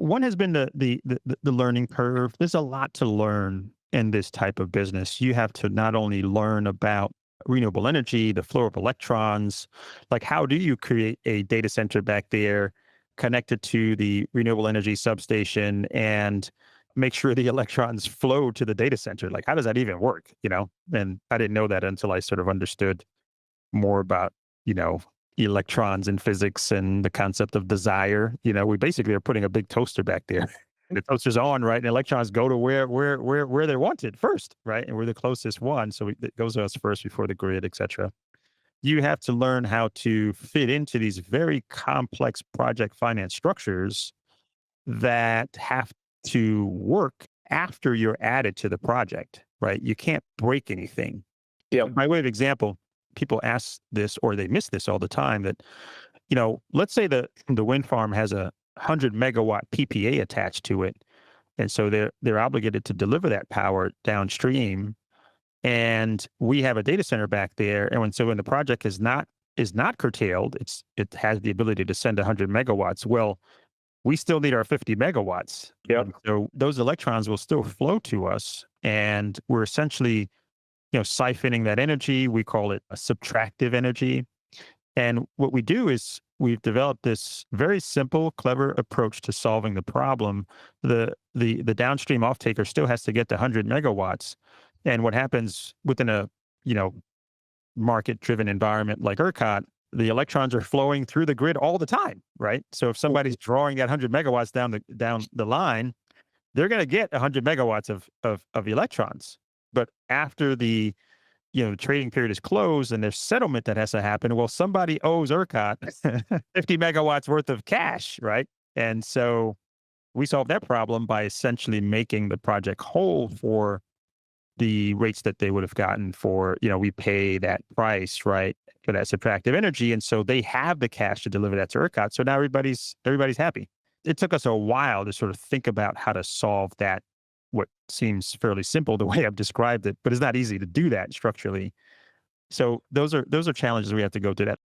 one has been the learning curve. There's a lot to learn in this type of business. You have to not only learn about renewable energy, the flow of electrons, like how do you create a data center back there connected to the renewable energy substation and make sure the electrons flow to the data center? Like, how does that even work? And I didn't know that until I sort of understood more about, you know, electrons and physics and the concept of desire. We basically are putting a big toaster back there. And the toaster's on, right? And electrons go to where they're wanted first, right? And we're the closest one. So it goes to us first before the grid, et cetera. You have to learn how to fit into these very complex project finance structures that have to work after you're added to the project, right? You can't break anything. Yeah. By way of example, people ask this or they miss this all the time that, let's say the wind farm has a 100 megawatt PPA attached to it. And so they're obligated to deliver that power downstream. And we have a data center back there. And when the project is not curtailed, it has the ability to send 100 megawatts. Well, we still need our 50 megawatts. Yeah. And so those electrons will still flow to us. And we're essentially siphoning that energy. We call it a subtractive energy. And what we do is we've developed this very simple, clever approach to solving the problem. The downstream off-taker still has to get to 100 megawatts. And what happens within a, market-driven environment like ERCOT, the electrons are flowing through the grid all the time, right? So if somebody's drawing that 100 megawatts down the line, they're going to get 100 megawatts of electrons. But after the trading period is closed and there's settlement that has to happen, well, somebody owes ERCOT 50 megawatts worth of cash, right? And so we solve that problem by essentially making the project whole for the rates that they would have gotten for, we pay that price, right, for that subtractive energy. And so they have the cash to deliver that to ERCOT. So now everybody's happy. It took us a while to sort of think about how to solve that, what seems fairly simple the way I've described it, but it's not easy to do that structurally. So those are challenges we have to go through. That